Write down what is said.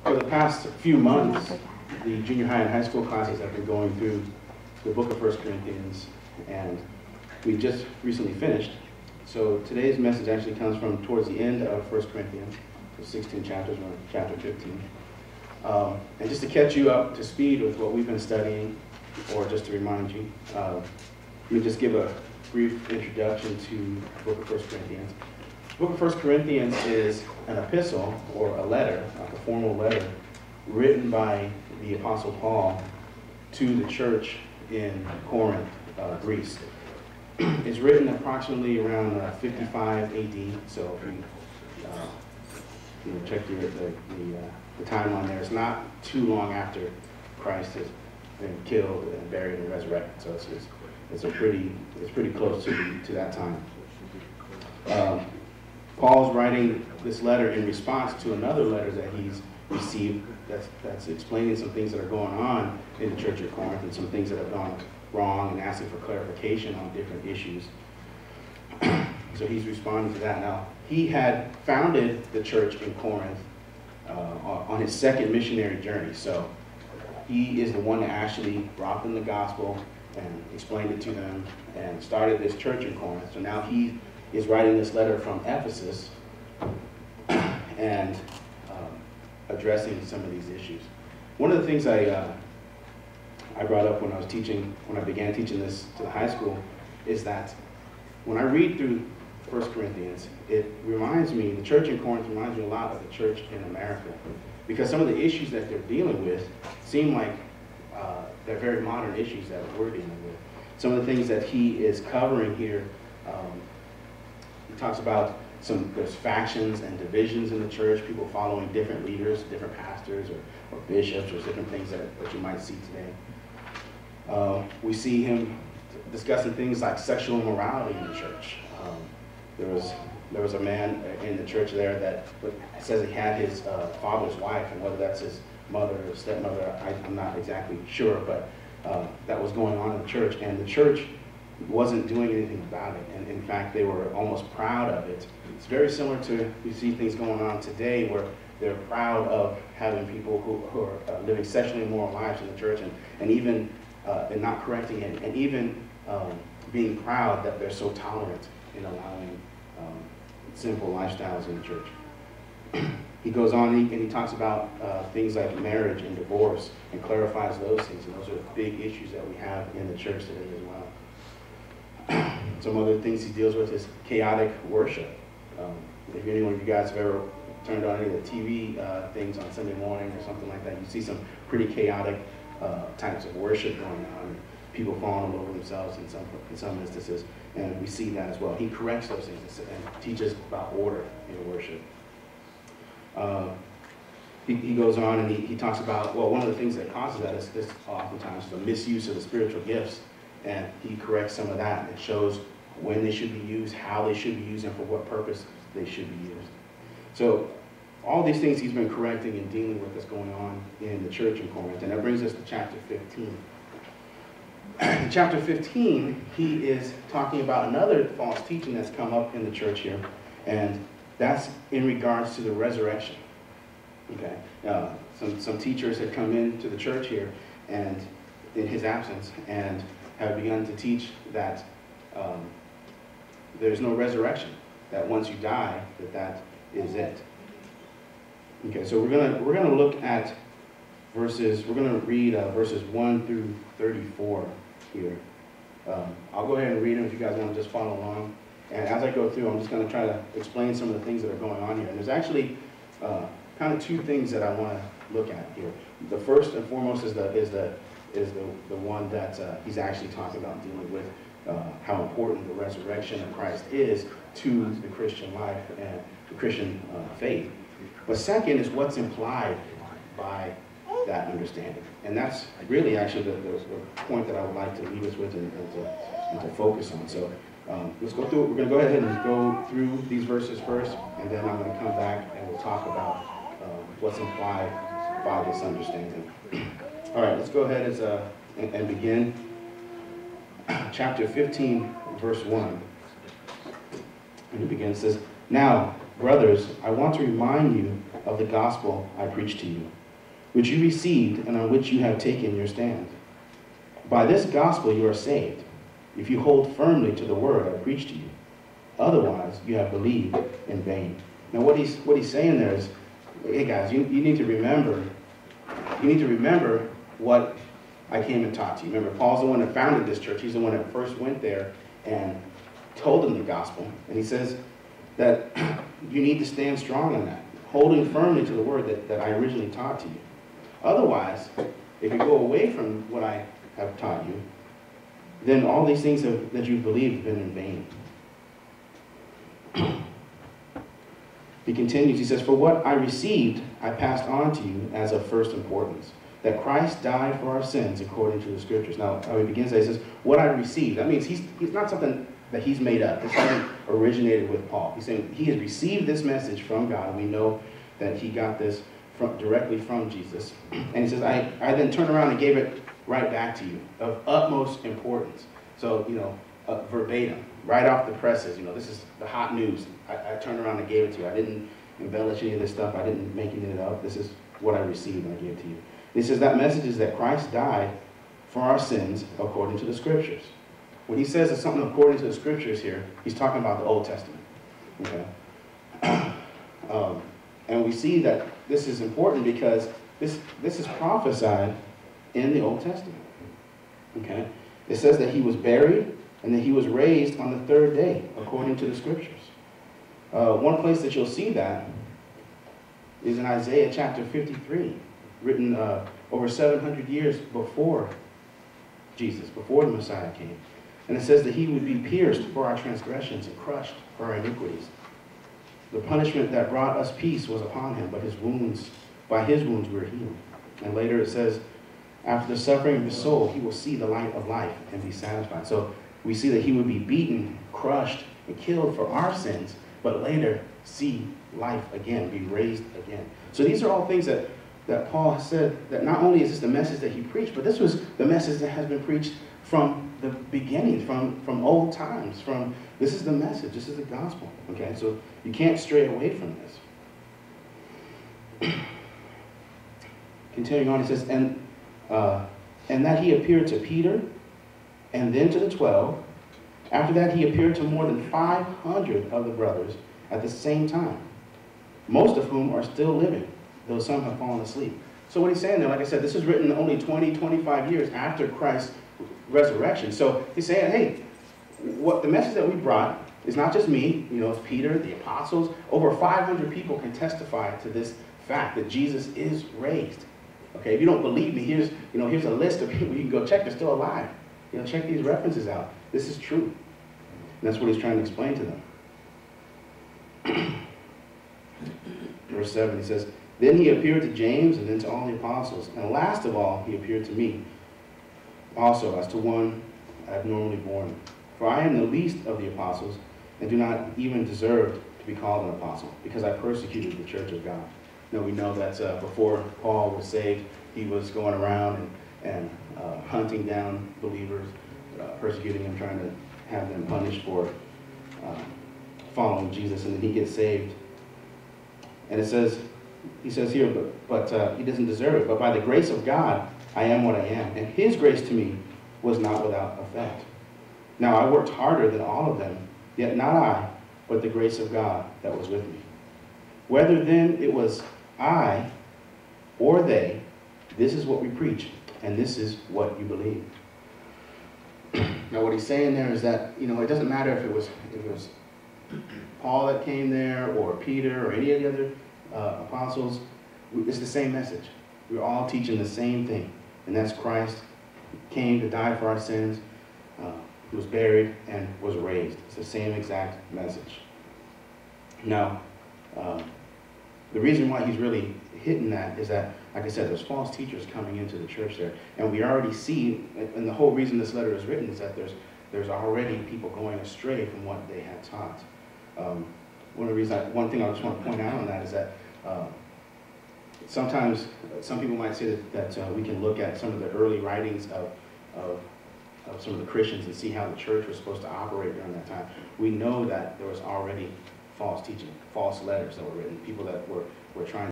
For the past few months, the junior high and high school classes have been going through the book of 1 Corinthians, and we just recently finished. So today's message actually comes from towards the end of 1 Corinthians, the 16 chapters, we're on chapter 15. And just to catch you up to speed with what we've been studying, or just to remind you, let me just give a brief introduction to the book of 1 Corinthians. The book of 1 Corinthians is an epistle, or a letter, like a formal letter, written by the Apostle Paul to the church in Corinth, Greece. It's written approximately around 55 AD, so if you check the timeline there, it's not too long after Christ has been killed and buried and resurrected, so it's pretty close to that time. Paul's writing this letter in response to another letter that he's received that's explaining some things that are going on in the church of Corinth and some things that have gone wrong and asking for clarification on different issues. So he's responding to that. Now, he had founded the church in Corinth on his second missionary journey. So he is the one that actually brought them the gospel and explained it to them and started this church in Corinth. So now he is writing this letter from Ephesus and addressing some of these issues. One of the things I brought up when I began teaching this to the high school, is that when I read through 1 Corinthians, it reminds me, the church in Corinth reminds me a lot of the church in America, because some of the issues that they're dealing with seem like they're very modern issues that we're dealing with. Some of the things that he is covering here, he talks about there's factions and divisions in the church, people following different leaders, different pastors or bishops, or different things that you might see today. We see him discussing things like sexual immorality in the church. There was a man in the church there that says he had his father's wife, and whether that's his mother or stepmother, I'm not exactly sure, but that was going on in the church, and the church wasn't doing anything about it, and in fact they were almost proud of it. It's very similar to, you see things going on today where they're proud of having people who are living sexually immoral lives in the church, and even and not correcting it, and even being proud that they're so tolerant in allowing sinful lifestyles in the church. He goes on and he talks about things like marriage and divorce and clarifies those things, and those are the big issues that we have in the church today as well. Some other things he deals with is chaotic worship. If anyone of you guys have ever turned on any of the TV things on Sunday morning or something like that, you see some pretty chaotic types of worship going on. People falling all over themselves in some instances, and we see that as well. He corrects those things and teaches about order in worship. He goes on and he talks about, well, one of the things that causes that is oftentimes the misuse of the spiritual gifts, and he corrects some of that and shows when they should be used, how they should be used, and for what purpose they should be used. So all these things he's been correcting and dealing with that's going on in the church in Corinth, and that brings us to chapter 15. In chapter 15, he is talking about another false teaching that's come up in the church here, and that's in regards to the resurrection. Okay, some teachers had come into the church here, and in his absence, and have begun to teach that there's no resurrection, that once you die, that is it. Okay, so we're gonna look at verses. We're gonna read verses 1 through 34 here. I'll go ahead and read them if you guys want to just follow along. And as I go through, I'm just going to try to explain some of the things that are going on here. And there's actually kind of two things that I want to look at here. The first and foremost is the one that he's actually talking about, dealing with how important the resurrection of Christ is to the Christian life and the Christian faith. But second is what's implied by that understanding. And that's really actually the point that I would like to leave us with and to focus on. So let's go through it. We're going to go ahead and go through these verses first, and then I'm going to come back and we'll talk about what's implied by this understanding. All right, let's go ahead and begin. Chapter 15, verse 1. And it begins, says, "Now, brothers, I want to remind you of the gospel I preached to you, which you received and on which you have taken your stand. By this gospel you are saved, if you hold firmly to the word I preached to you. Otherwise, you have believed in vain. Now, what he's saying there is, hey guys, you need to remember what I came and taught to you. Remember, Paul's the one that founded this church. He's the one that first went there and told them the gospel. And he says that you need to stand strong in that, holding firmly to the word that I originally taught to you. Otherwise, if you go away from what I have taught you, then all these things that you've believed have been in vain. He continues, he says, for what I received, I passed on to you as of first importance, that Christ died for our sins according to the Scriptures. Now, how he begins that, he says, what I received. That means he's not something that he's made up. This hasn't originated with Paul. He's saying he has received this message from God. We know that he got this directly from Jesus. And he says, I then turned around and gave it right back to you, of utmost importance. So, verbatim, right off the presses. This is the hot news. I turned around and gave it to you. I didn't embellish any of this stuff. I didn't make any of it up. This is what I received and I gave it to you. He says that message is that Christ died for our sins according to the Scriptures. When he says it's something according to the Scriptures here, he's talking about the Old Testament. Okay? And we see that this is important because this is prophesied in the Old Testament. Okay? It says that he was buried and that he was raised on the third day, according to the Scriptures. One place that you'll see that is in Isaiah chapter 53, written over 700 years before Jesus, before the Messiah came. And it says that he would be pierced for our transgressions and crushed for our iniquities. The punishment that brought us peace was upon him, but by his wounds we were healed. And later it says, after the suffering of his soul, he will see the light of life and be satisfied. So we see that he would be beaten, crushed, and killed for our sins, but later see life again, be raised again. So these are all things that Paul has said, that not only is this the message that he preached, but this was the message that has been preached from the beginning, from old times. This is the message, this is the gospel. Okay, so you can't stray away from this. Continuing on, he says, and that he appeared to Peter, and then to the 12. After that, he appeared to more than 500 of the brothers at the same time, most of whom are still living, though some have fallen asleep. So what he's saying there, like I said, this was written only 20, 25 years after Christ's resurrection. So he's saying, hey, what the message that we brought is not just me, it's Peter, the apostles. Over 500 people can testify to this fact that Jesus is raised. Okay, if you don't believe me, here's a list of people you can go check. They're still alive. Check these references out. This is true. And that's what he's trying to explain to them. Verse 7, he says, then he appeared to James and then to all the apostles. And last of all, he appeared to me also as to one abnormally born. For I am the least of the apostles and do not even deserve to be called an apostle because I persecuted the church of God. Now we know that before Paul was saved, he was going around and hunting down believers, persecuting them, trying to have them punished for following Jesus, and then he gets saved. And he says here, but he doesn't deserve it. But by the grace of God, I am what I am. And his grace to me was not without effect. Now I worked harder than all of them, yet not I, but the grace of God that was with me. Whether then it was I or they, this is what we preach, and this is what you believe. Now what he's saying there is that, it doesn't matter if it was Paul that came there, or Peter, or any of the other apostles. It's the same message. We're all teaching the same thing, and that's Christ came to die for our sins, he was buried, and was raised. It's the same exact message. Now, the reason why he's really hitting that is that, like I said, there's false teachers coming into the church there, and we already see, and the whole reason this letter is written is that there's already people going astray from what they had taught. One thing I just want to point out on that is that sometimes some people might say that we can look at some of the early writings of some of the Christians and see how the church was supposed to operate during that time. We know that there was already false teaching, false letters that were written, people that were trying